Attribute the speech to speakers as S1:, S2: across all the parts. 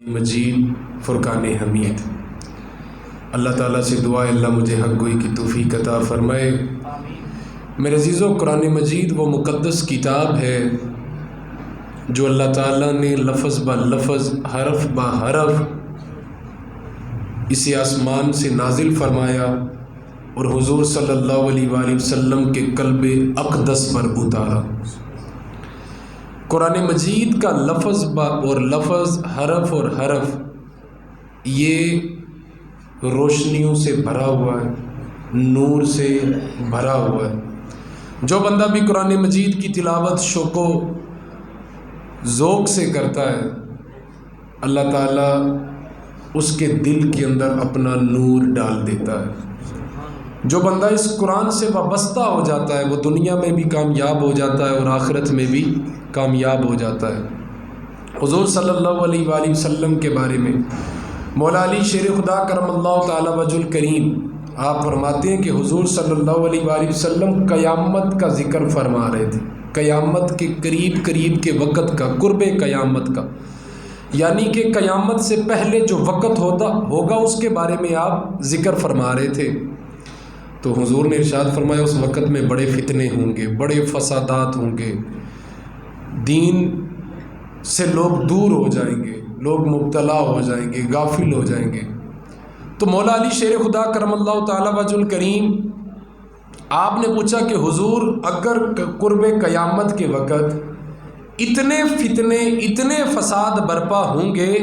S1: مجید فرقان حمید۔ اللہ تعالیٰ سے دعا ہے اللہ مجھے حق گوئی کی توفیق عطا فرمائے۔ میرے عزیزو، قرآن مجید وہ مقدس کتاب ہے جو اللہ تعالیٰ نے لفظ با لفظ، حرف با حرف اسے آسمان سے نازل فرمایا اور حضور صلی اللہ علیہ وآلہ وسلم کے قلب اقدس پر اتارا۔ قرآن مجید کا لفظ اور لفظ، حرف اور حرف یہ روشنیوں سے بھرا ہوا ہے، نور سے بھرا ہوا ہے۔ جو بندہ بھی قرآن مجید کی تلاوت شوق و ذوق سے کرتا ہے، اللہ تعالیٰ اس کے دل کے اندر اپنا نور ڈال دیتا ہے۔ جو بندہ اس قرآن سے وابستہ ہو جاتا ہے وہ دنیا میں بھی کامیاب ہو جاتا ہے اور آخرت میں بھی کامیاب ہو جاتا ہے۔ حضور صلی اللہ علیہ وآلہ وسلم کے بارے میں مولا علی شیر خدا کرم اللہ تعالی وجہ الکریم آپ فرماتے ہیں کہ حضور صلی اللہ علیہ وآلہ وسلم قیامت کا ذکر فرما رہے تھے، قیامت کے قریب کے وقت کا، قرب قیامت کا، یعنی کہ قیامت سے پہلے جو وقت ہوگا اس کے بارے میں آپ ذکر فرما رہے تھے۔ تو حضور نے ارشاد فرمایا اس وقت میں بڑے فتنے ہوں گے، بڑے فسادات ہوں گے، دین سے لوگ دور ہو جائیں گے، لوگ مبتلا ہو جائیں گے، غافل ہو جائیں گے۔ تو مولا علی شیر خدا کرم اللہ تعالی وجہ الکریم آپ نے پوچھا کہ حضور اگر قرب قیامت کے وقت اتنے فتنے، اتنے فساد برپا ہوں گے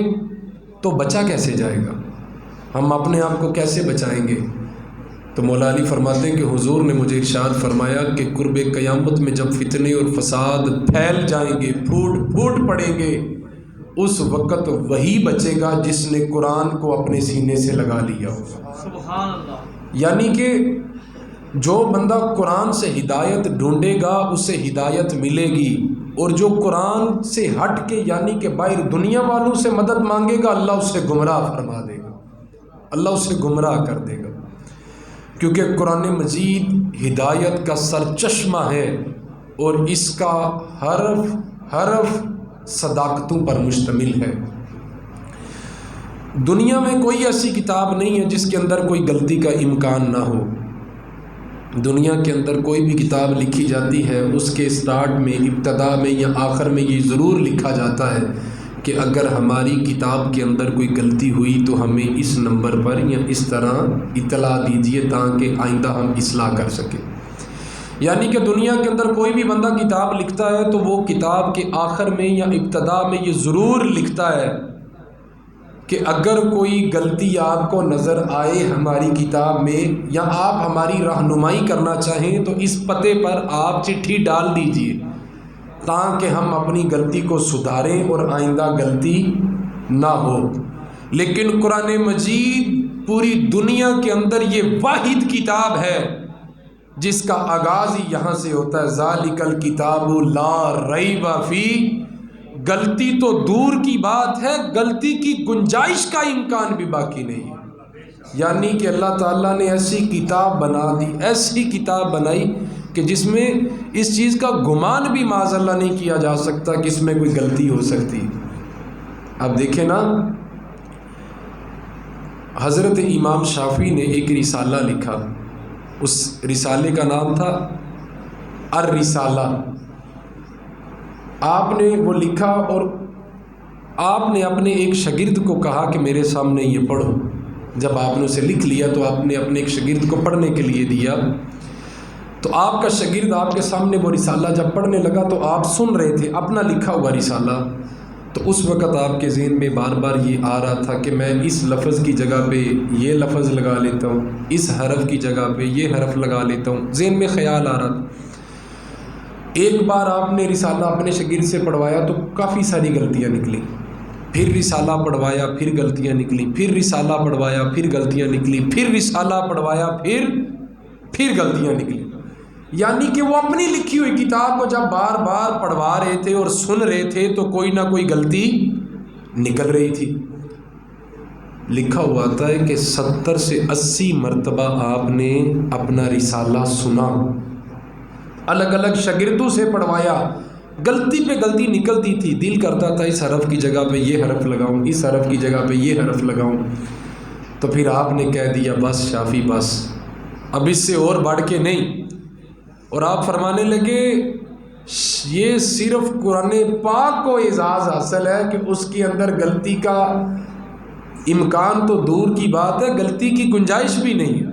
S1: تو بچا کیسے جائے گا؟ ہم اپنے آپ کو کیسے بچائیں گے؟ تو مولا علی فرماتے ہیں کہ حضور نے مجھے ارشاد فرمایا کہ قرب قیامت میں جب فتنے اور فساد پھیل جائیں گے، پھوٹ پڑیں گے، اس وقت وہی بچے گا جس نے قرآن کو اپنے سینے سے لگا لیا ہوگا۔
S2: سبحان اللہ۔
S1: یعنی کہ جو بندہ قرآن سے ہدایت ڈھونڈے گا اسے ہدایت ملے گی، اور جو قرآن سے ہٹ کے یعنی کہ باہر دنیا والوں سے مدد مانگے گا اللہ اسے گمراہ فرما دے گا، اللہ اسے گمراہ کر دے گا، کیونکہ قرآن مجید ہدایت کا سرچشمہ ہے اور اس کا حرف صداقتوں پر مشتمل ہے۔ دنیا میں کوئی ایسی کتاب نہیں ہے جس کے اندر کوئی غلطی کا امکان نہ ہو۔ دنیا کے اندر کوئی بھی کتاب لکھی جاتی ہے اس کے سٹارٹ میں، ابتدا میں یا آخر میں یہ ضرور لکھا جاتا ہے کہ اگر ہماری کتاب کے اندر کوئی غلطی ہوئی تو ہمیں اس نمبر پر یا اس طرح اطلاع دیجیے تاکہ آئندہ ہم اصلاح کر سکیں۔ یعنی کہ دنیا کے اندر کوئی بھی بندہ کتاب لکھتا ہے تو وہ کتاب کے آخر میں یا ابتدا میں یہ ضرور لکھتا ہے کہ اگر کوئی غلطی آپ کو نظر آئے ہماری کتاب میں یا آپ ہماری رہنمائی کرنا چاہیں تو اس پتے پر آپ چٹھی ڈال دیجیے تاکہ ہم اپنی غلطی کو سدھاریں اور آئندہ غلطی نہ ہو۔ لیکن قرآن مجید پوری دنیا کے اندر یہ واحد کتاب ہے جس کا آغاز ہی یہاں سے ہوتا ہے، ذالک الکتاب لا ریب فیہ۔ غلطی تو دور کی بات ہے، غلطی کی گنجائش کا امکان بھی باقی نہیں ہے۔ یعنی کہ اللہ تعالیٰ نے ایسی کتاب بنا دی، ایسی کتاب بنائی کہ جس میں اس چیز کا گمان بھی معاذ اللہ نہیں کیا جا سکتا کہ اس میں کوئی غلطی ہو سکتی۔ اب دیکھیں نا، حضرت امام شافعی نے ایک رسالہ لکھا، اس رسالے کا نام تھا الرسالہ۔ آپ نے وہ لکھا اور آپ نے اپنے ایک شاگرد کو کہا کہ میرے سامنے یہ پڑھو۔ جب آپ نے اسے لکھ لیا تو آپ نے اپنے ایک شاگرد کو پڑھنے کے لیے دیا، تو آپ کا شاگرد آپ کے سامنے وہ رسالہ جب پڑھنے لگا تو آپ سن رہے تھے اپنا لکھا ہوا رسالہ، تو اس وقت آپ کے ذہن میں بار بار یہ آ رہا تھا کہ میں اس لفظ کی جگہ پہ یہ لفظ لگا لیتا ہوں، اس حرف کی جگہ پہ یہ حرف لگا لیتا ہوں، ذہن میں خیال آ رہا تھا۔ ایک بار آپ نے رسالہ اپنے شاگرد سے پڑھوایا تو کافی ساری غلطیاں نکلی، پھر رسالہ پڑھوایا پھر غلطیاں نکلی، پھر رسالہ پڑھوایا پھر غلطیاں نکلی، پھر رسالہ پڑھوایا پھر غلطیاں نکلی۔ یعنی کہ وہ اپنی لکھی ہوئی کتاب کو جب بار بار پڑھوا رہے تھے اور سن رہے تھے تو کوئی نہ کوئی غلطی نکل رہی تھی۔ لکھا ہوا تھا کہ 70 سے 80 مرتبہ آپ نے اپنا رسالہ سنا، الگ الگ شاگردوں سے پڑھوایا، غلطی پہ غلطی نکلتی تھی، دل کرتا تھا اس حرف کی جگہ پہ یہ حرف لگاؤں، اس حرف کی جگہ پہ یہ حرف لگاؤں، تو پھر آپ نے کہہ دیا بس شافی بس، اب اس سے اور بڑھ کے نہیں، اور آپ فرمانے لگے یہ صرف قرآن پاک کو اعزاز حاصل ہے کہ اس کے اندر غلطی کا امکان تو دور کی بات ہے، غلطی کی گنجائش بھی نہیں ہے۔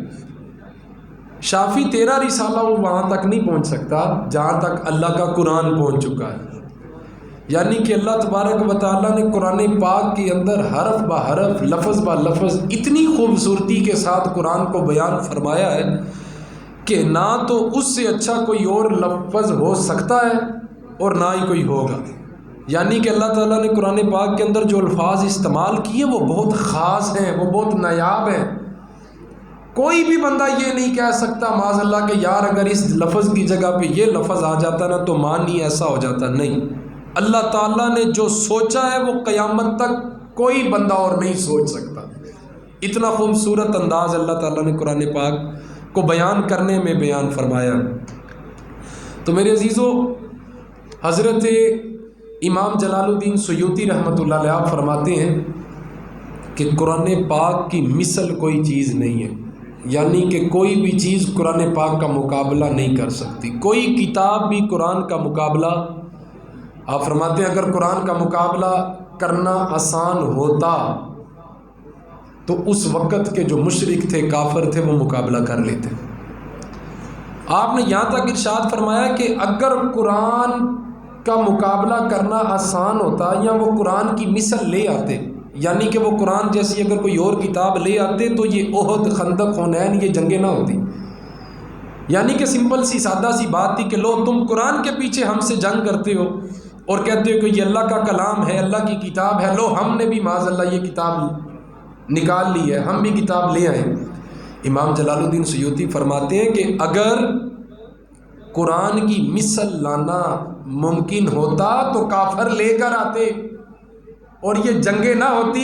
S1: شافی تیرا رسالہ وہ وہاں تک نہیں پہنچ سکتا جہاں تک اللہ کا قرآن پہنچ چکا ہے، یعنی کہ اللہ تبارک و تعالیٰ نے قرآن پاک کے اندر حرف با حرف لفظ با لفظ اتنی خوبصورتی کے ساتھ قرآن کو بیان فرمایا ہے کہ نہ تو اس سے اچھا کوئی اور لفظ ہو سکتا ہے اور نہ ہی کوئی ہوگا، یعنی کہ اللہ تعالیٰ نے قرآن پاک کے اندر جو الفاظ استعمال کیے وہ بہت خاص ہیں، وہ بہت نایاب ہیں۔ کوئی بھی بندہ یہ نہیں کہہ سکتا معاذ اللہ کہ یار اگر اس لفظ کی جگہ پہ یہ لفظ آ جاتا نا تو معنی ایسا ہو جاتا، نہیں، اللہ تعالیٰ نے جو سوچا ہے وہ قیامت تک کوئی بندہ اور نہیں سوچ سکتا۔ اتنا خوبصورت انداز اللہ تعالیٰ نے قرآن پاک کو بیان کرنے میں بیان فرمایا۔ تو میرے عزیزو، حضرت امام جلال الدین سیوطی رحمۃ اللہ علیہ فرماتے ہیں کہ قرآن پاک کی مثل کوئی چیز نہیں ہے، یعنی کہ کوئی بھی چیز قرآن پاک کا مقابلہ نہیں کر سکتی، کوئی کتاب بھی قرآن کا مقابلہ، آپ فرماتے ہیں اگر قرآن کا مقابلہ کرنا آسان ہوتا تو اس وقت کے جو مشرک تھے، کافر تھے، وہ مقابلہ کر لیتے۔ آپ نے یہاں تک ارشاد فرمایا کہ اگر قرآن کا مقابلہ کرنا آسان ہوتا یا وہ قرآن کی مثل لے آتے، یعنی کہ وہ قرآن جیسی اگر کوئی اور کتاب لے آتے تو یہ احد، خندق، حنین یہ جنگیں نہ ہوتی، یعنی کہ سمپل سی سادہ سی بات تھی کہ لو تم قرآن کے پیچھے ہم سے جنگ کرتے ہو اور کہتے ہو کہ یہ اللہ کا کلام ہے، اللہ کی کتاب ہے، لو ہم نے بھی معاذ اللہ یہ کتاب نکال لی ہے، ہم بھی کتاب لے آئیں۔ امام جلال الدین سیوطی فرماتے ہیں کہ اگر قرآن کی مثل لانا ممکن ہوتا تو کافر لے کر آتے اور یہ جنگیں نہ ہوتی۔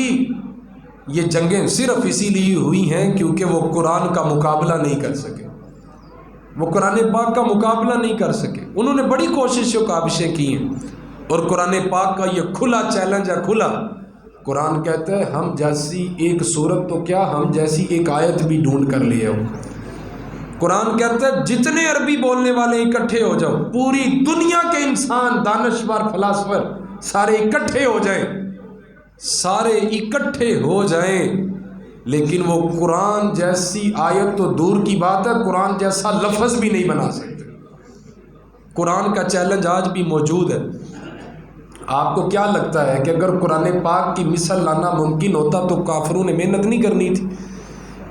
S1: یہ جنگیں صرف اسی لیے ہوئی ہیں کیونکہ وہ قرآن کا مقابلہ نہیں کر سکے، وہ قرآن پاک کا مقابلہ نہیں کر سکے، انہوں نے بڑی کوششیں و کاوشیں کی ہیں، اور قرآن پاک کا یہ کھلا چیلنج ہے، کھلا۔ قرآن کہتا ہے ہم جیسی ایک صورت تو کیا، ہم جیسی ایک آیت بھی ڈھونڈ کر لے آؤ۔ قرآن کہتا ہے جتنے عربی بولنے والے اکٹھے ہو جاؤ، پوری دنیا کے انسان، دانشور، فلاسفر سارے اکٹھے ہو جائیں، سارے اکٹھے ہو جائیں، لیکن وہ قرآن جیسی آیت تو دور کی بات ہے، قرآن جیسا لفظ بھی نہیں بنا سکتے۔ قرآن کا چیلنج آج بھی موجود ہے۔ آپ کو کیا لگتا ہے کہ اگر قرآن پاک کی مثل لانا ممکن ہوتا تو کافروں نے محنت نہیں کرنی تھی،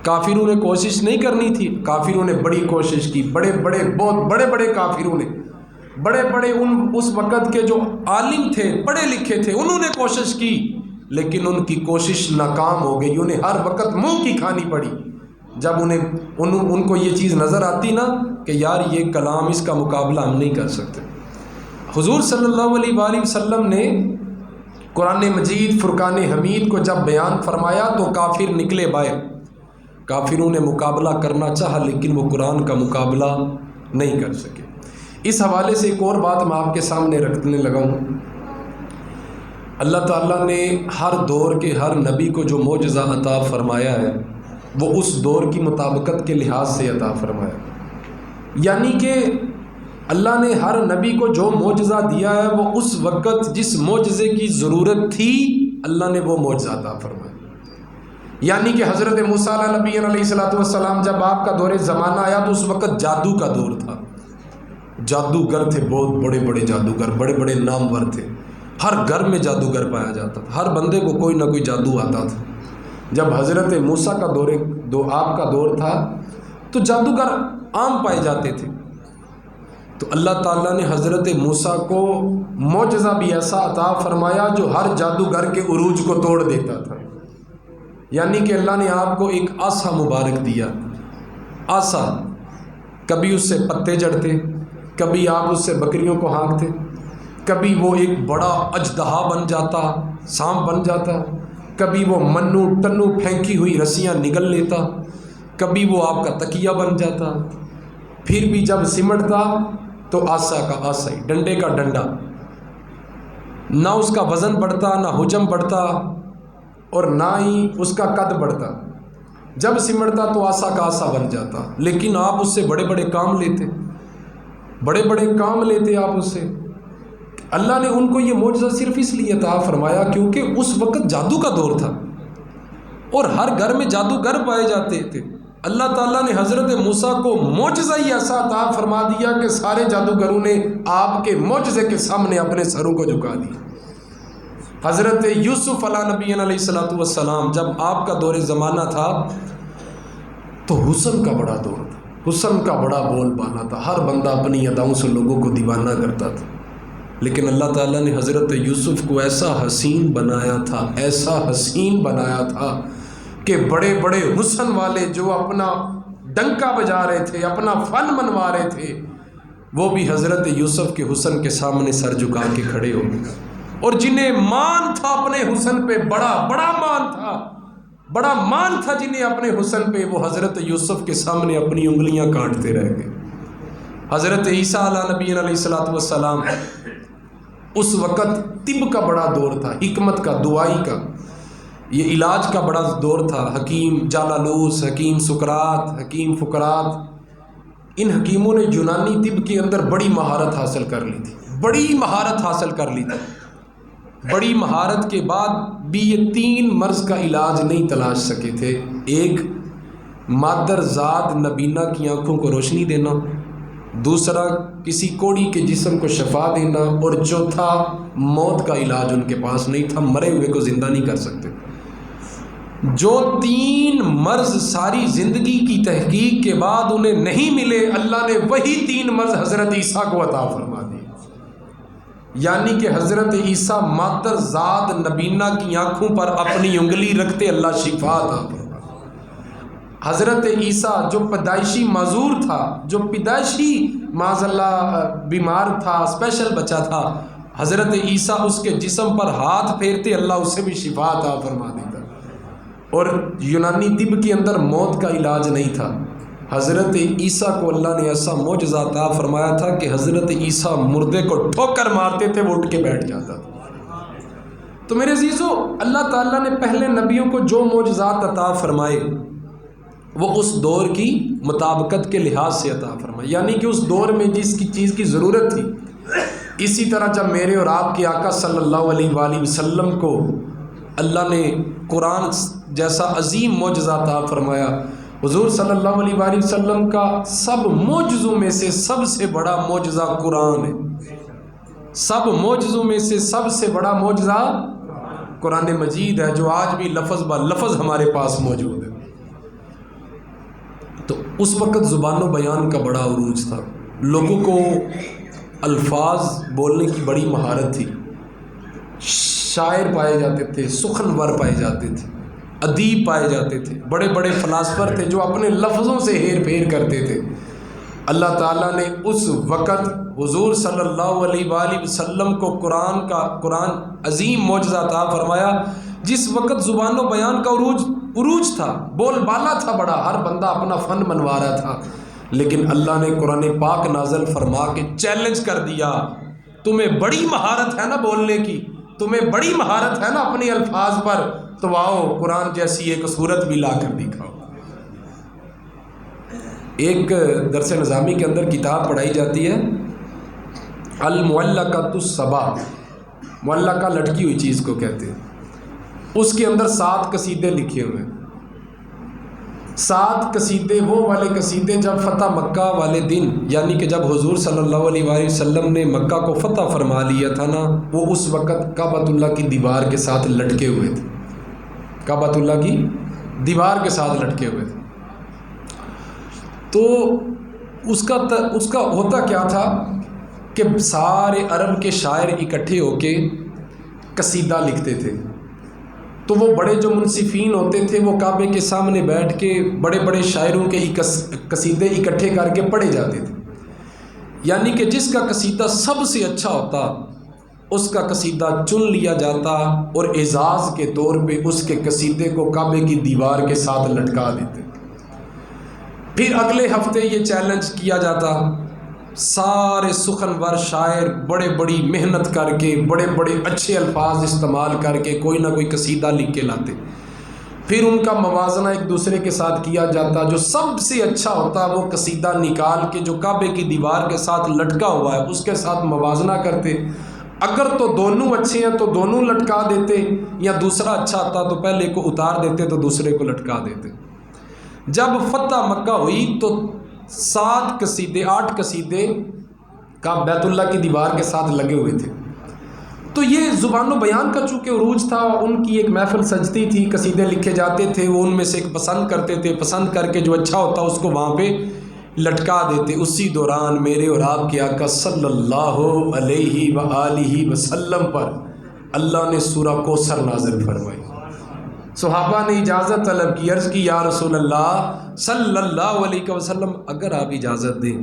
S1: کافروں نے کوشش نہیں کرنی تھی؟ کافروں نے بڑی کوشش کی، بڑے بڑے، بہت بڑے بڑے کافروں نے، بڑے بڑے اس وقت کے جو عالم تھے، پڑھے لکھے تھے، انہوں نے کوشش کی، لیکن ان کی کوشش ناکام ہو گئی، انہیں ہر وقت منہ کی کھانی پڑی۔ جب ان کو یہ چیز نظر آتی نا کہ یار یہ کلام، اس کا مقابلہ ہم نہیں کر سکتے۔ حضور صلی اللہ علیہ وآلہ وسلم نے قرآن مجید فرقان حمید کو جب بیان فرمایا تو کافر نکلے باہر، کافروں نے مقابلہ کرنا چاہا لیکن وہ قرآن کا مقابلہ نہیں کر سکے۔ اس حوالے سے ایک اور بات میں آپ کے سامنے رکھنے لگا ہوں۔ اللہ تعالیٰ نے ہر دور کے ہر نبی کو جو معجزہ عطا فرمایا ہے وہ اس دور کی مطابقت کے لحاظ سے عطا فرمایا، یعنی کہ اللہ نے ہر نبی کو جو معجزہ دیا ہے وہ اس وقت جس معجزے کی ضرورت تھی اللہ نے وہ معجزہ عطا فرمایا۔ یعنی کہ حضرت موسیٰ نبی علیہ السلام جب آپ کا دور زمانہ آیا تو اس وقت جادو کا دور تھا، جادوگر تھے، بہت بڑے بڑے جادوگر، بڑے بڑے نامور تھے، ہر گھر میں جادوگر پایا جاتا تھا، ہر بندے کو کوئی نہ کوئی جادو آتا تھا۔ جب حضرت موسیٰ کا آپ کا دور تھا تو جادوگر عام پائے جاتے تھے، تو اللہ تعالیٰ نے حضرت موسیٰ کو معجزہ بھی ایسا عطا فرمایا جو ہر جادوگر کے عروج کو توڑ دیتا تھا، یعنی کہ اللہ نے آپ کو ایک آسا مبارک دیا، آسا، کبھی اس سے پتے جڑتے، کبھی آپ اس سے بکریوں کو ہانکتے، کبھی وہ ایک بڑا اژدہا بن جاتا، سانپ بن جاتا، کبھی وہ منو ٹنو پھینکی ہوئی رسیاں نگل لیتا، کبھی وہ آپ کا تکیہ بن جاتا، پھر بھی جب سمٹتا تو آسا کا آسا ہی، ڈنڈے کا ڈنڈا، نہ اس کا وزن بڑھتا، نہ حجم بڑھتا، اور نہ ہی اس کا قد بڑھتا. جب سمٹتا تو آسا کا آسا بن جاتا. لیکن آپ اس سے بڑے بڑے کام لیتے، بڑے بڑے کام لیتے آپ اس سے. اللہ نے ان کو یہ معجزہ صرف اس لیے عطا فرمایا کیونکہ اس وقت جادو کا دور تھا اور ہر گھر میں جادوگر پائے جاتے تھے. اللہ تعالیٰ نے حضرت موسیٰ کو معجزہ ہی ایسا عطا فرما دیا کہ سارے جادوگروں نے آپ کے معجزے کے سامنے اپنے سروں کو جھکا دیا. حضرت یوسف علیہ نبی علیہ الصلوۃ والسلام جب آپ کا دور زمانہ تھا تو حسن کا بڑا دور تھا، حسن کا بڑا بول بالا تھا. ہر بندہ اپنی اداؤں سے لوگوں کو دیوانہ کرتا تھا. لیکن اللہ تعالیٰ نے حضرت یوسف کو ایسا حسین بنایا تھا، ایسا حسین بنایا تھا کہ بڑے بڑے حسن والے جو اپنا ڈنکا بجا رہے تھے، اپنا فن منوا رہے تھے، وہ بھی حضرت یوسف کے حسن کے سامنے سر جھکا کے کھڑے ہو گئے. اور جنہیں مان تھا اپنے حسن پہ، بڑا بڑا مان تھا، بڑا مان تھا جنہیں اپنے حسن پہ، وہ حضرت یوسف کے سامنے اپنی انگلیاں کاٹتے رہ گئے. حضرت عیسیٰ علیہ نبی علیہ الصلوۃ والسلام، اس وقت طب کا بڑا دور تھا، حکمت کا، دعائی کا، یہ علاج کا بڑا دور تھا. حکیم جالالوس، حکیم سقراط، حکیم فقرات، ان حکیموں نے یونانی طب کے اندر بڑی مہارت حاصل کر لی تھی، بڑی مہارت حاصل کر لی تھی. بڑی مہارت کے بعد بھی یہ 3 مرض کا علاج نہیں تلاش سکے تھے. ایک، مادر ذات نبینہ کی آنکھوں کو روشنی دینا. دوسرا، کسی کوڑی کے جسم کو شفا دینا. اور چوتھا، موت کا علاج ان کے پاس نہیں تھا، مرے ہوئے کو زندہ نہیں کر سکتے. جو 3 مرض ساری زندگی کی تحقیق کے بعد انہیں نہیں ملے، اللہ نے وہی 3 مرض حضرت عیسیٰ کو عطا فرما دی. یعنی کہ حضرت عیسیٰ مادر ذات نبینہ کی آنکھوں پر اپنی انگلی رکھتے اللہ شفا عطا فرما. حضرت عیسیٰ جو پیدائشی معذور تھا، جو پیدائشی معاذ اللہ بیمار تھا، اسپیشل بچہ تھا، حضرت عیسیٰ اس کے جسم پر ہاتھ پھیرتے اللہ اسے بھی شفا عطا فرما دیتا. اور یونانی طب کے اندر موت کا علاج نہیں تھا. حضرت عیسیٰ کو اللہ نے ایسا معجزہ عطا فرمایا تھا کہ حضرت عیسیٰ مردے کو ٹھوکر مارتے تھے، وہ اٹھ کے بیٹھ جاتا تھا. تو میرے عزیزو، اللہ تعالیٰ نے پہلے نبیوں کو جو معجزات عطا فرمائے وہ اس دور کی مطابقت کے لحاظ سے عطا فرمائے. یعنی کہ اس دور میں جس کی چیز کی ضرورت تھی. اسی طرح جب میرے اور آپ کے آقا صلی اللہ علیہ وآلہ وسلم کو اللہ نے قرآن جیسا عظیم معجزہ عطا فرمایا، حضور صلی اللہ علیہ وآلہ وسلم کا سب معجزوں میں سے سب سے بڑا معجزہ قرآن ہے. سب معجزوں میں سے سب سے بڑا معجزہ قرآن مجید ہے، جو آج بھی لفظ با لفظ ہمارے پاس موجود ہے. تو اس وقت زبان و بیان کا بڑا عروج تھا، لوگوں کو الفاظ بولنے کی بڑی مہارت تھی. شاعر پائے جاتے تھے، سخنور پائے جاتے تھے، ادیب پائے جاتے تھے، بڑے بڑے فلاسفر تھے جو اپنے لفظوں سے ہیر پھیر کرتے تھے. اللہ تعالیٰ نے اس وقت حضور صلی اللہ علیہ وآلہ وسلم کو قرآن عظیم معجزہ عطا فرمایا، جس وقت زبان و بیان کا عروج تھا، بول بالا تھا بڑا، ہر بندہ اپنا فن منوا رہا تھا. لیکن اللہ نے قرآن پاک نازل فرما کے چیلنج کر دیا، تمہیں بڑی مہارت ہے نا بولنے کی، تمہیں بڑی مہارت ہے نا اپنے الفاظ پر، تو آؤ قرآن جیسی ایک صورت بھی لا کر دکھاؤ. ایک درس نظامی کے اندر کتاب پڑھائی جاتی ہے المعلقۃ الصبا، معلقہ لٹکی ہوئی چیز کو کہتے ہیں. اس کے اندر 7 قصیدے لکھے ہوئے ہیں. 7 قصیدے وہ والے قصیدے جب فتح مکہ والے دن، یعنی کہ جب حضور صلی اللہ علیہ وآلہ وسلم نے مکہ کو فتح فرما لیا تھا نا، وہ اس وقت کعبۃ اللہ کی دیوار کے ساتھ لٹکے ہوئے تھے. کعبۃ اللہ کی دیوار کے ساتھ لٹکے ہوئے تھے. تو اس کا ہوتا کیا تھا کہ سارے عرب کے شاعر اکٹھے ہو کے قصیدہ لکھتے تھے. تو وہ بڑے جو منصفین ہوتے تھے وہ کعبے کے سامنے بیٹھ کے بڑے بڑے شاعروں کے قصیدے اکٹھے کر کے پڑھے جاتے تھے. یعنی کہ جس کا قصیدہ سب سے اچھا ہوتا اس کا قصیدہ چن لیا جاتا اور اعزاز کے طور پہ اس کے قصیدے کو کعبے کی دیوار کے ساتھ لٹکا دیتے. پھر اگلے ہفتے یہ چیلنج کیا جاتا سارے سخنور شاعر بڑے بڑی محنت کر کے بڑے بڑے اچھے الفاظ استعمال کر کے کوئی نہ کوئی قصیدہ لکھ کے لاتے، پھر ان کا موازنہ ایک دوسرے کے ساتھ کیا جاتا، جو سب سے اچھا ہوتا وہ قصیدہ نکال کے جو کعبے کی دیوار کے ساتھ لٹکا ہوا ہے اس کے ساتھ موازنہ کرتے، اگر تو دونوں اچھے ہیں تو دونوں لٹکا دیتے، یا دوسرا اچھا آتا تو پہلے کو اتار دیتے تو دوسرے کو لٹکا دیتے۔ جب فتح مکہ ہوئی تو 8 قصیدے کا بیت اللہ کی دیوار کے ساتھ لگے ہوئے تھے۔ تو یہ زبان و بیان کا چونکہ عروج تھا، ان کی ایک محفل سجتی تھی، قصیدے لکھے جاتے تھے، وہ ان میں سے ایک پسند کرتے تھے، پسند کر کے جو اچھا ہوتا اس کو وہاں پہ لٹکا دیتے۔ اسی دوران میرے اور آپ کے آقا صلی اللہ علیہ وآلہ وسلم پر اللہ نے سورہ کوثر نازل فرمائی۔ صحابہ نے اجازت طلب کی، عرض کی یا رسول اللہ صلی اللہ علیہ وسلم اگر آپ اجازت دیں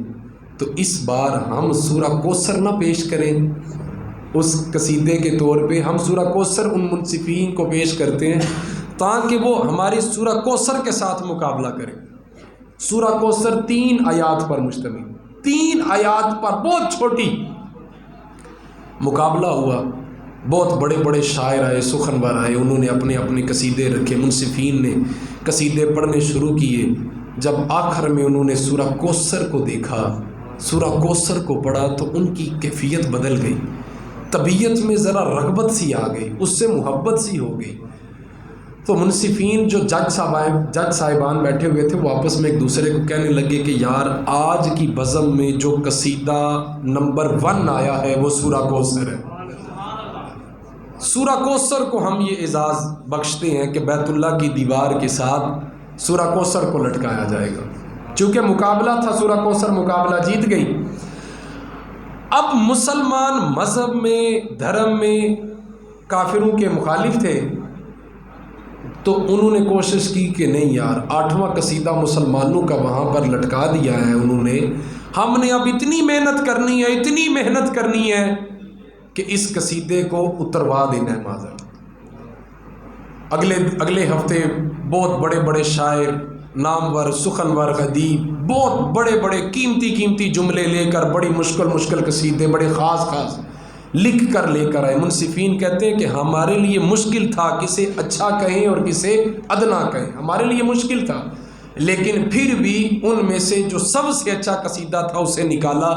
S1: تو اس بار ہم سورہ کوثر نہ پیش کریں، اس قصیدے کے طور پہ ہم سورہ کوثر ان منصفین کو پیش کرتے ہیں تاکہ وہ ہماری سورہ کوثر کے ساتھ مقابلہ کریں۔ سورہ کوثر 3 آیات پر مشتمل، 3 آیات پر، بہت چھوٹی۔ مقابلہ ہوا، بہت بڑے بڑے شاعر آئے، سخنور آئے، انہوں نے اپنے اپنے قصیدے رکھے، منصفین نے قصیدے پڑھنے شروع کیے۔ جب آخر میں انہوں نے سورہ کوثر کو دیکھا، سورہ کوثر کو پڑھا تو ان کی کیفیت بدل گئی، طبیعت میں ذرا رغبت سی آ گئی، اس سے محبت سی ہو گئی۔ تو منصفین جو جج صاحبان بیٹھے ہوئے تھے وہ آپس میں ایک دوسرے کو کہنے لگے کہ یار آج کی بزم میں جو قصیدہ نمبر 1 آیا ہے وہ سورہ کوثر ہے۔ سورہ کوثر کو ہم یہ اعزاز بخشتے ہیں کہ بیت اللہ کی دیوار کے ساتھ سورہ کوثر کو لٹکایا جائے گا۔ چونکہ مقابلہ تھا، سورہ کوثر مقابلہ جیت گئی۔ اب مسلمان مذہب میں، دھرم میں کافروں کے مخالف تھے، تو انہوں نے کوشش کی کہ نہیں یار 8واں قصیدہ مسلمانوں کا وہاں پر لٹکا دیا ہے انہوں نے، ہم نے اب اتنی محنت کرنی ہے، اتنی محنت کرنی ہے کہ اس قصیدے کو اتروا دینا ہے معذر۔ اگلے ہفتے بہت بڑے بڑے شاعر، نامور، سخنور، ادیب، بہت بڑے بڑے قیمتی جملے لے کر بڑی مشکل قصیدے بڑے خاص لکھ کر لے کر آئے۔ منصفین کہتے ہیں کہ ہمارے لیے مشکل تھا کسے اچھا کہیں اور کسے ادنا کہیں، ہمارے لیے مشکل تھا، لیکن پھر بھی ان میں سے جو سب سے اچھا قصیدہ تھا اسے نکالا۔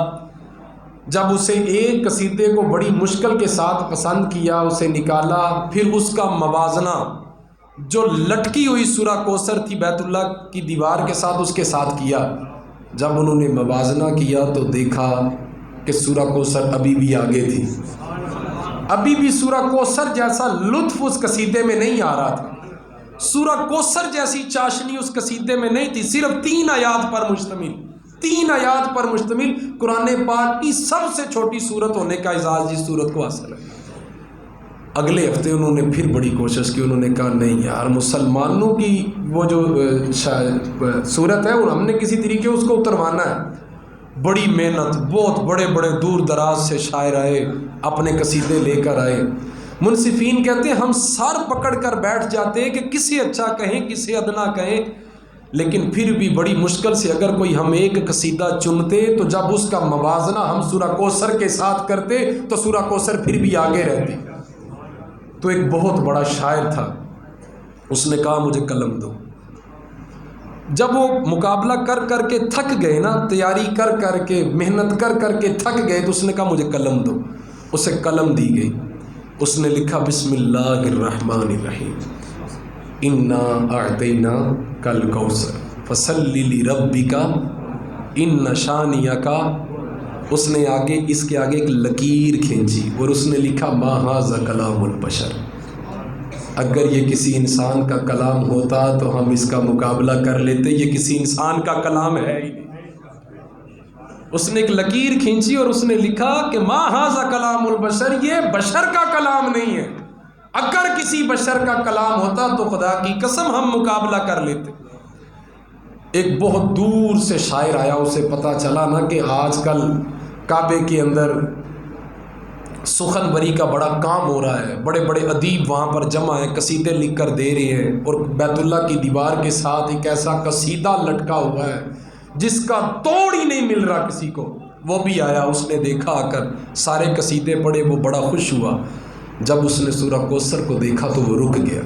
S1: جب اسے ایک قصیدے کو بڑی مشکل کے ساتھ پسند کیا، اسے نکالا، پھر اس کا موازنہ جو لٹکی ہوئی سورہ کوثر تھی بیت اللہ کی دیوار کے ساتھ اس کے ساتھ کیا۔ جب انہوں نے موازنہ کیا تو دیکھا کہ سورہ کوثر ابھی بھی آگے تھی، ابھی بھی سورہ کوثر جیسا لطف اس قصیدے میں نہیں آ رہا تھا، سورہ کوثر جیسی چاشنی اس قصیدے میں نہیں تھی۔ صرف 3 آیات پر مشتمل، 3 آیات پر مشتمل قرآن پاک کی سب سے چھوٹی صورت ہونے کا اعزاز جس صورت کو حاصل ہے۔ اگلے ہفتے انہوں نے پھر بڑی کوشش کی، انہوں نے کہا نہیں یار مسلمانوں کی وہ جو صورت ہے وہ ہم نے کسی طریقے اس کو اتروانا ہے۔ بڑی محنت، بہت بڑے بڑے دور دراز سے شاعر آئے، اپنے قصیدے لے کر آئے۔ منصفین کہتے ہیں ہم سر پکڑ کر بیٹھ جاتے کہ کسے اچھا کہیں کسے ادنا کہیں، لیکن پھر بھی بڑی مشکل سے اگر کوئی ہم ایک قصیدہ چنتے تو جب اس کا موازنہ ہم سورہ کوثر کے ساتھ کرتے تو سورہ کوثر پھر بھی آگے رہتی۔ تو ایک بہت بڑا شاعر تھا، اس نے کہا مجھے قلم دو۔ جب وہ مقابلہ کر کر کے تھک گئے نا، تیاری کر کر کے محنت کر کر کے تھک گئے، تو اس نے کہا مجھے قلم دو۔ اسے قلم دی گئی، اس نے لکھا بسم اللہ الرحمن الرحیم انا اعطیناک الکوثر فصلی لربک ان شانئک۔ اس نے آگے اس کے آگے ایک لکیر کھینچی اور اس نے لکھا ما ھذا کلام البشر۔ اگر یہ کسی انسان کا کلام ہوتا تو ہم اس کا مقابلہ کر لیتے، یہ کسی انسان کا کلام ہے ہی نہیں۔ اس نے ایک لکیر کھینچی اور اس نے لکھا کہ ما ھذا کلام البشر، یہ بشر کا کلام نہیں ہے، اگر کسی بشر کا کلام ہوتا تو خدا کی قسم ہم مقابلہ کر لیتے۔ ایک بہت دور سے شاعر آیا، اسے پتہ چلا نا کہ آج کل کعبے کے اندر سخنوری کا بڑا کام ہو رہا ہے، بڑے بڑے ادیب وہاں پر جمع ہیں، قصیدے لکھ کر دے رہے ہیں، اور بیت اللہ کی دیوار کے ساتھ ایک ایسا قصیدہ لٹکا ہوا ہے جس کا توڑ ہی نہیں مل رہا کسی کو۔ وہ بھی آیا، اس نے دیکھا آ کر، سارے قصیدے پڑھے، وہ بڑا خوش ہوا۔ جب اس نے سورہ کوثر کو دیکھا تو وہ رک گیا،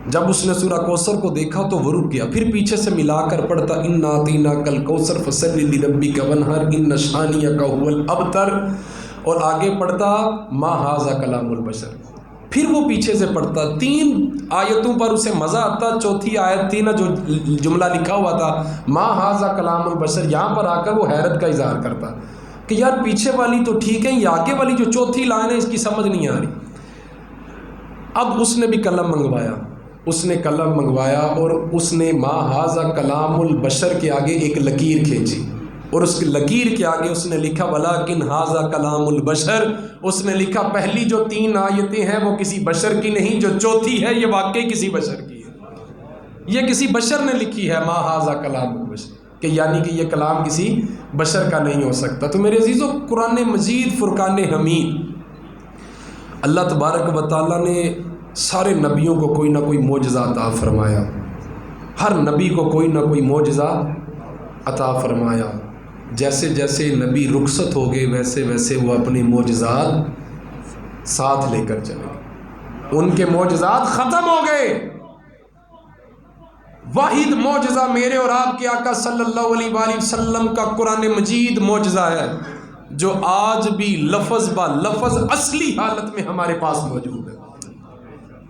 S1: جب اس نے سورہ کوثر کو دیکھا تو وہ رک گیا، پھر پیچھے سے ملا کر پڑھتا انا اعطیناک الکوثر فصلی لربک وانحر ان شانیک هو الابتر، اور آگے پڑھتا ما ھذا کلام البشر، پھر وہ پیچھے سے پڑھتا، 3 آیتوں پر اسے مزہ آتا، چوتھی آیت تھی نا جو جملہ لکھا ہوا تھا ما ھذا کلام البشر، یہاں پر آ کر وہ حیرت کا اظہار کرتا کہ یار پیچھے والی تو ٹھیک ہے، یہ آگے والی جو چوتھی لائن ہے اس کی سمجھ نہیں آ رہی۔ اب اس نے بھی قلم منگوایا، اس نے قلم منگوایا اور اس نے ما ھذا کلام البشر کے آگے ایک لکیر کھینچی، اور اس لکیر کے آگے اس نے لکھا ولیکن ھذا کلام البشر، اس نے لکھا پہلی جو 3 آیتیں ہیں وہ کسی بشر کی نہیں، جو چوتھی ہے یہ واقعی کسی بشر کی ہے، یہ کسی بشر نے لکھی ہے ما ھذا کلام البشر، کہ یعنی کہ یہ کلام کسی بشر کا نہیں ہو سکتا۔ تو میرے عزیزو، قرآن مجید فرقان حمید، اللہ تبارک و تعالیٰ نے سارے نبیوں کو کوئی نہ کوئی معجزہ عطا فرمایا، ہر نبی کو کوئی نہ کوئی معجزہ عطا فرمایا، جیسے جیسے نبی رخصت ہو گئے ویسے ویسے وہ اپنے معجزات ساتھ لے کر چلے گئے، ان کے معجزات ختم ہو گئے۔ واحد معجزہ میرے اور آپ کے آقا صلی اللہ علیہ وآلہ وسلم کا قرآن مجید معجزہ ہے، جو آج بھی لفظ با لفظ اصلی حالت میں ہمارے پاس موجود ہے،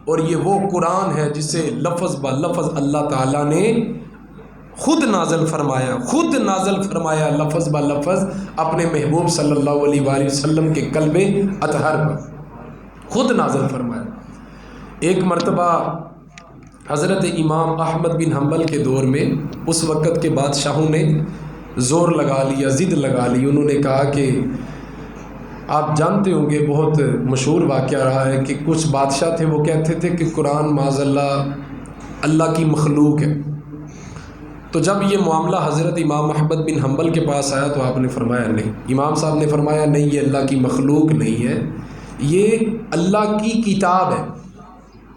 S1: اور یہ وہ قرآن ہے جسے لفظ با لفظ اللہ تعالیٰ نے خود نازل فرمایا لفظ با لفظ اپنے محبوب صلی اللہ علیہ وآلہ وسلم کے قلب اطہر پر خود نازل فرمایا۔ ایک مرتبہ حضرت امام احمد بن حنبل کے دور میں اس وقت کے بادشاہوں نے زور لگا لیا، ضد لگا لی، انہوں نے کہا کہ آپ جانتے ہوں گے، بہت مشہور واقعہ رہا ہے کہ کچھ بادشاہ تھے، وہ کہتے تھے کہ قرآن معاذ اللہ کی مخلوق ہے۔ تو جب یہ معاملہ حضرت امام احمد بن حنبل کے پاس آیا تو آپ نے فرمایا نہیں، امام صاحب نے فرمایا نہیں، یہ اللہ کی مخلوق نہیں ہے، یہ اللہ کی کتاب ہے،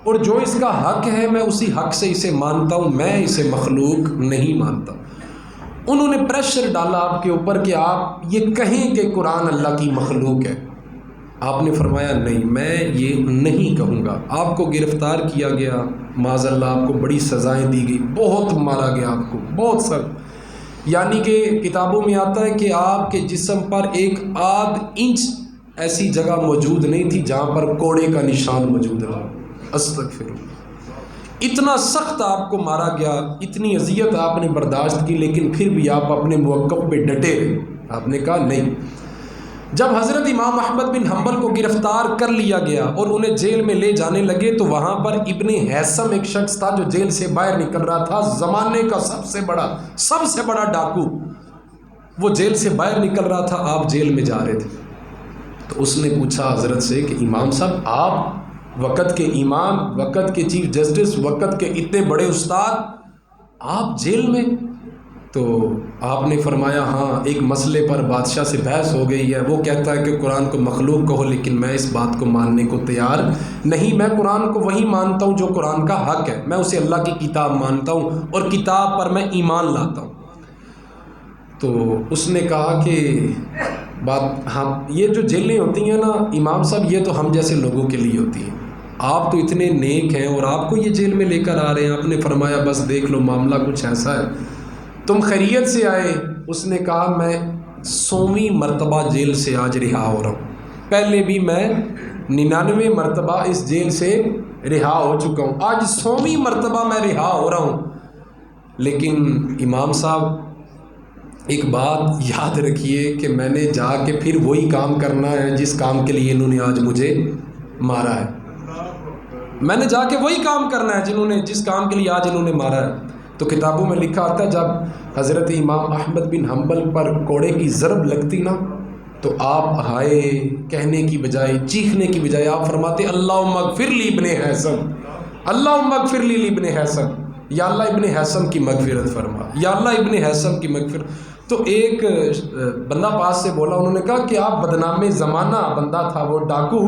S1: اور جو اس کا حق ہے میں اسی حق سے اسے مانتا ہوں، میں اسے مخلوق نہیں مانتا۔ انہوں نے پریشر ڈالا آپ کے اوپر کہ آپ یہ کہیں کہ قرآن اللہ کی مخلوق ہے، آپ نے فرمایا نہیں، میں یہ نہیں کہوں گا۔ آپ کو گرفتار کیا گیا، معاذ اللہ آپ کو بڑی سزائیں دی گئی، بہت مارا گیا آپ کو، بہت سخت، یعنی کہ کتابوں میں آتا ہے کہ آپ کے جسم پر 1 انچ ایسی جگہ موجود نہیں تھی جہاں پر کوڑے کا نشان موجود رہا، استغفر اللہ، اتنا سخت آپ کو مارا گیا، اتنی اذیت آپ نے برداشت کی، لیکن پھر بھی آپ اپنے موقف پہ ڈٹے رہے، آپ نے کہا نہیں۔ جب حضرت امام احمد بن حنبل کو گرفتار کر لیا گیا اور انہیں جیل میں لے جانے لگے تو وہاں پر ابن حیثم ایک شخص تھا جو جیل سے باہر نکل رہا تھا، زمانے کا سب سے بڑا ڈاکو، وہ جیل سے باہر نکل رہا تھا، آپ جیل میں جا رہے تھے، تو اس نے پوچھا حضرت سے کہ امام صاحب، آپ وقت کے امام، وقت کے چیف جسٹس، وقت کے اتنے بڑے استاد، آپ جیل میں؟ تو آپ نے فرمایا ہاں، ایک مسئلے پر بادشاہ سے بحث ہو گئی ہے، وہ کہتا ہے کہ قرآن کو مخلوق کہو، لیکن میں اس بات کو ماننے کو تیار نہیں، میں قرآن کو وہی مانتا ہوں جو قرآن کا حق ہے، میں اسے اللہ کی کتاب مانتا ہوں اور کتاب پر میں ایمان لاتا ہوں۔ تو اس نے کہا کہ ہاں، یہ جو جیلیں ہوتی ہیں نا امام صاحب، یہ تو ہم جیسے لوگوں کے لیے ہوتی ہیں، آپ تو اتنے نیک ہیں اور آپ کو یہ جیل میں لے کر آ رہے ہیں۔ آپ نے فرمایا بس دیکھ لو، معاملہ کچھ ایسا ہے، تم خیریت سے آئے؟ اس نے کہا میں 100ویں مرتبہ جیل سے آج رہا ہو رہا ہوں، پہلے بھی میں 99 مرتبہ اس جیل سے رہا ہو چکا ہوں، آج 100ویں مرتبہ میں رہا ہو رہا ہوں۔ لیکن امام صاحب ایک بات یاد رکھیے کہ میں نے جا کے پھر وہی کام کرنا ہے جس کام کے لیے انہوں نے آج مجھے مارا ہے، میں نے جا کے وہی کام کرنا ہے جس کام کے لیے آج انہوں نے مارا ہے۔ تو کتابوں میں لکھا آتا ہے جب حضرت امام احمد بن حنبل پر کوڑے کی ضرب لگتی نا تو آپ ہائے کہنے کی بجائے، چیخنے کی بجائے آپ فرماتے اللہم اغفر لی ابن حیثم، اللہم اغفر لی ابن حیثم، یا اللہ ابن حیثم کی مغفرت فرما، یا اللہ ابن حیثم کی مغفرت۔ تو ایک بندہ پاس سے بولا، انہوں نے کہا کہ آپ بدنام زمانہ بندہ تھا وہ ڈاکو،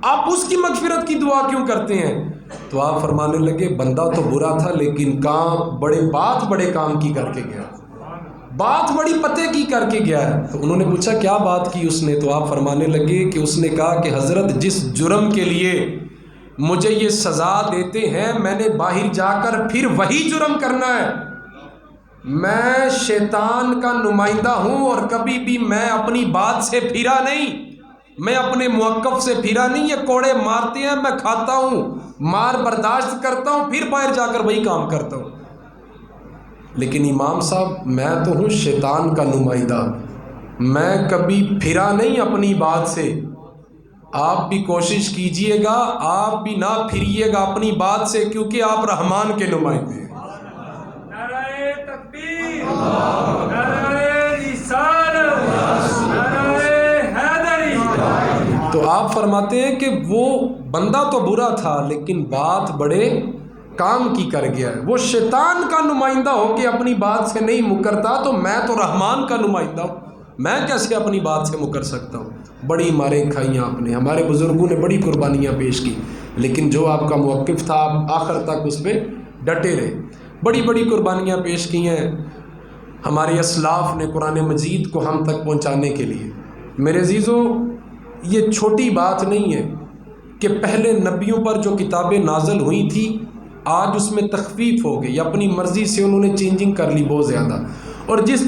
S1: آپ اس کی مغفرت کی دعا کیوں کرتے ہیں؟ تو آپ فرمانے لگے بندہ تو برا تھا لیکن بڑے کام کی کر کے گیا، بات بڑی پتے کی کر کے گیا ہے۔ تو انہوں نے پوچھا کیا بات کی اس نے؟ تو آپ فرمانے لگے کہ اس نے کہا کہ حضرت جس جرم کے لیے مجھے یہ سزا دیتے ہیں میں نے باہر جا کر پھر وہی جرم کرنا ہے۔ میں شیطان کا نمائندہ ہوں اور کبھی بھی میں اپنی بات سے پھرا نہیں، میں اپنے موقف سے پھرا نہیں۔ یہ کوڑے مارتے ہیں میں کھاتا ہوں، مار برداشت کرتا ہوں، پھر باہر جا کر وہی کام کرتا ہوں۔ لیکن امام صاحب میں تو ہوں شیطان کا نمائندہ، میں کبھی پھرا نہیں اپنی بات سے۔ آپ بھی کوشش کیجئے گا، آپ بھی نہ پھریے گا اپنی بات سے، کیونکہ آپ رحمان کے نمائندے ہیں۔
S2: نعرہ تکبیر، نعرہ رسالت، نعرہ حیدری۔
S1: تو آپ فرماتے ہیں کہ وہ بندہ تو برا تھا لیکن بات بڑے کام کی کر گیا ہے۔ وہ شیطان کا نمائندہ ہو کے اپنی بات سے نہیں مکرتا تو میں تو رحمان کا نمائندہ ہوں، میں کیسے اپنی بات سے مکر سکتا ہوں؟ بڑی ماریں کھائیں آپ نے، ہمارے بزرگوں نے بڑی قربانیاں پیش کی، لیکن جو آپ کا موقف تھا آپ آخر تک اس پہ ڈٹے رہے۔ بڑی بڑی قربانیاں پیش کی ہیں ہمارے اسلاف نے قرآن مجید کو ہم تک پہنچانے کے لیے۔ میرے عزیزوں، یہ چھوٹی بات نہیں ہے کہ پہلے نبیوں پر جو کتابیں نازل ہوئی تھی آج اس میں تخفیف ہو گئی، اپنی مرضی سے انہوں نے چینجنگ کر لی بہت زیادہ، اور جس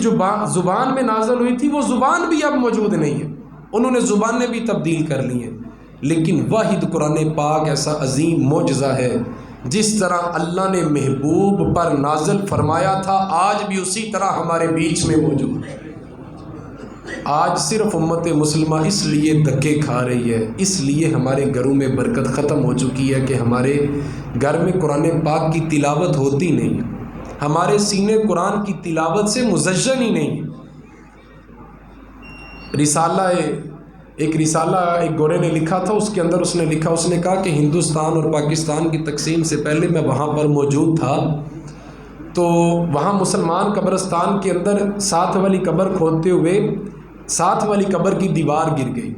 S1: زبان میں نازل ہوئی تھی وہ زبان بھی اب موجود نہیں ہے، انہوں نے زبانیں بھی تبدیل کر لی ہیں۔ لیکن واحد قرآن پاک ایسا عظیم معجزہ ہے، جس طرح اللہ نے محبوب پر نازل فرمایا تھا آج بھی اسی طرح ہمارے بیچ میں موجود ہے۔ آج صرف امت مسلمہ اس لیے دھکے کھا رہی ہے، اس لیے ہمارے گھروں میں برکت ختم ہو چکی ہے کہ ہمارے گھر میں قرآن پاک کی تلاوت ہوتی نہیں، ہمارے سینے قرآن کی تلاوت سے مزین ہی نہیں۔ ایک رسالہ ایک گورے نے لکھا تھا، اس کے اندر اس نے کہا کہ ہندوستان اور پاکستان کی تقسیم سے پہلے میں وہاں پر موجود تھا، تو وہاں مسلمان قبرستان کے اندر 7 والی قبر کھودتے ہوئے 7 والی قبر کی دیوار گر گئی،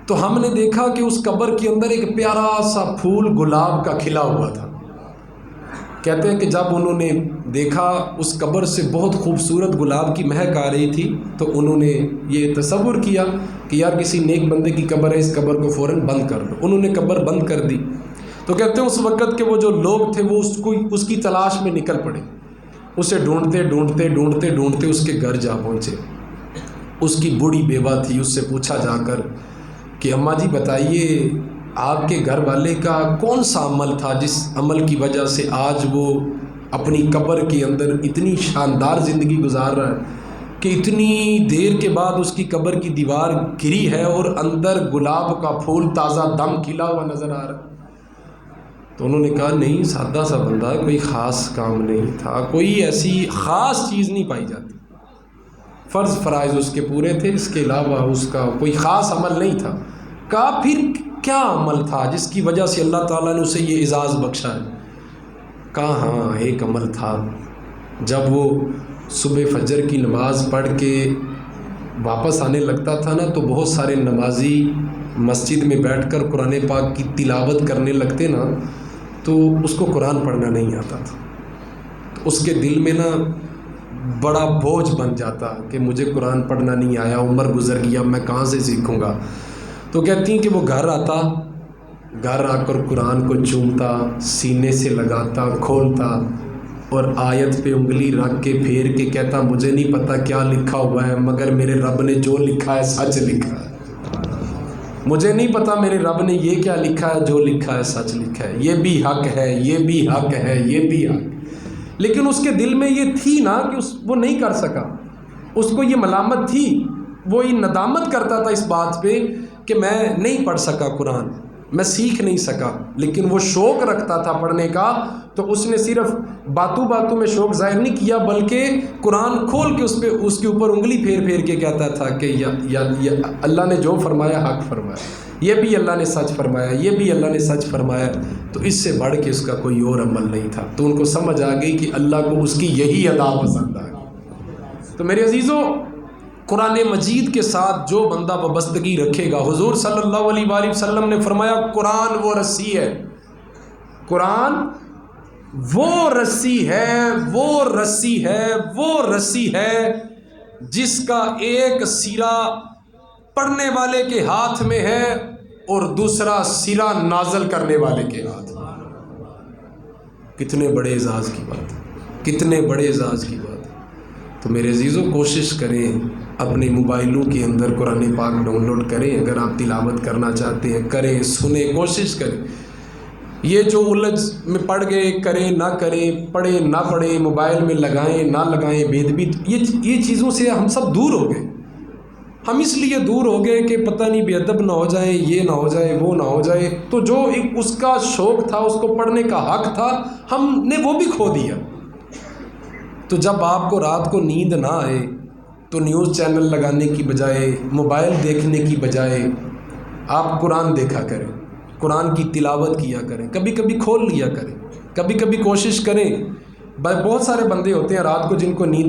S1: تو ہم نے دیکھا کہ اس قبر کے اندر ایک پیارا سا پھول گلاب کا کھلا ہوا تھا۔ کہتے ہیں کہ جب انہوں نے دیکھا اس قبر سے بہت خوبصورت گلاب کی مہک آ رہی تھی، تو انہوں نے یہ تصور کیا کہ یار کسی نیک بندے کی قبر ہے، اس قبر کو فوراً بند کر دو۔ انہوں نے قبر بند کر دی، تو کہتے ہیں اس وقت کے وہ جو لوگ تھے وہ اس کی تلاش میں نکل پڑے، اسے ڈھونڈتے اس کے گھر جا پہنچے۔ اس کی بوڑھی بیوہ تھی، اس سے پوچھا جا کر کہ اماں جی بتائیے آپ کے گھر والے کا کون سا عمل تھا جس عمل کی وجہ سے آج وہ اپنی قبر کے اندر اتنی شاندار زندگی گزار رہا ہے کہ اتنی دیر کے بعد اس کی قبر کی دیوار گری ہے اور اندر گلاب کا پھول تازہ دم کھلا ہوا نظر آ رہا ہے۔ تو انہوں نے کہا نہیں، سادہ سا بندہ، کوئی خاص کام نہیں تھا، کوئی ایسی خاص چیز نہیں پائی جاتی، فرض فرائض اس کے پورے تھے، اس کے علاوہ اس کا کوئی خاص عمل نہیں تھا۔ کہا پھر کیا عمل تھا جس کی وجہ سے اللہ تعالیٰ نے اسے یہ اعزاز بخشا ہے؟ کہا ہاں ایک عمل تھا، جب وہ صبح فجر کی نماز پڑھ کے واپس آنے لگتا تھا نا، تو بہت سارے نمازی مسجد میں بیٹھ کر قرآن پاک کی تلاوت کرنے لگتے نا، تو اس کو قرآن پڑھنا نہیں آتا تھا، تو اس کے دل میں نا بڑا بوجھ بن جاتا کہ مجھے قرآن پڑھنا نہیں آیا، عمر گزر گیا، میں کہاں سے سیکھوں گا۔ تو کہتی ہیں کہ وہ گھر آ کر قرآن کو چومتا، سینے سے لگاتا، کھولتا، اور آیت پہ انگلی رکھ کے پھیر کے کہتا مجھے نہیں پتا کیا لکھا ہوا ہے، مگر میرے رب نے جو لکھا ہے سچ لکھا ہے، مجھے نہیں پتا میرے رب نے یہ کیا لکھا ہے، جو لکھا ہے سچ لکھا ہے، یہ بھی حق ہے، یہ بھی حق ہے، یہ بھی حق۔ لیکن اس کے دل میں یہ تھی نا کہ وہ نہیں کر سکا، اس کو یہ ملامت تھی، وہ یہ ندامت کرتا تھا اس بات پہ کہ میں نہیں پڑھ سکا قرآن، میں سیکھ نہیں سکا، لیکن وہ شوق رکھتا تھا پڑھنے کا، تو اس نے صرف باتوں میں شوق ظاہر نہیں کیا، بلکہ قرآن کھول کے اس کے اوپر انگلی پھیر کے کہتا تھا کہ یا اللہ نے جو فرمایا حق فرمایا، یہ بھی اللہ نے سچ فرمایا، یہ بھی اللہ نے سچ فرمایا، تو اس سے بڑھ کے اس کا کوئی اور عمل نہیں تھا۔ تو ان کو سمجھ آ گئی کہ اللہ کو اس کی یہی ادا پسند ہے۔ تو میرے عزیزوں، قرآن مجید کے ساتھ جو بندہ وابستگی رکھے گا، حضور صلی اللہ علیہ وآلہ وسلم نے فرمایا قرآن وہ رسی ہے، قرآن وہ رسی ہے، وہ رسی ہے، وہ رسی ہے جس کا ایک سرا پڑھنے والے کے ہاتھ میں ہے اور دوسرا سرا نازل کرنے والے کے ہاتھ میں۔ کتنے بڑے اعزاز کی بات ہے، کتنے بڑے اعزاز کی بات ہے۔ تو میرے عزیزوں، کوشش کریں اپنے موبائلوں کے اندر قرآن پاک ڈاؤن لوڈ کریں، اگر آپ تلاوت کرنا چاہتے ہیں کریں، سنیں، کوشش کریں۔ یہ جو الجھ میں پڑھ گئے، کریں نہ کریں، پڑھیں نہ پڑھیں، موبائل میں لگائیں نہ لگائیں، بے ادبی، یہ چیزوں سے ہم سب دور ہو گئے۔ ہم اس لیے دور ہو گئے کہ پتہ نہیں بے ادب نہ ہو جائیں، یہ نہ ہو جائے، وہ نہ ہو جائے، تو جو ایک اس کا شوق تھا، اس کو پڑھنے کا حق تھا، ہم نے وہ بھی کھو دیا۔ تو جب آپ کو رات کو نیند نہ آئے تو نیوز چینل لگانے کی بجائے، موبائل دیکھنے کی بجائے، آپ قرآن دیکھا کریں، قرآن کی تلاوت کیا کریں، کبھی کبھی کھول لیا کریں، کبھی کبھی کوشش کریں۔ بہت سارے بندے ہوتے ہیں رات کو جن کو نیند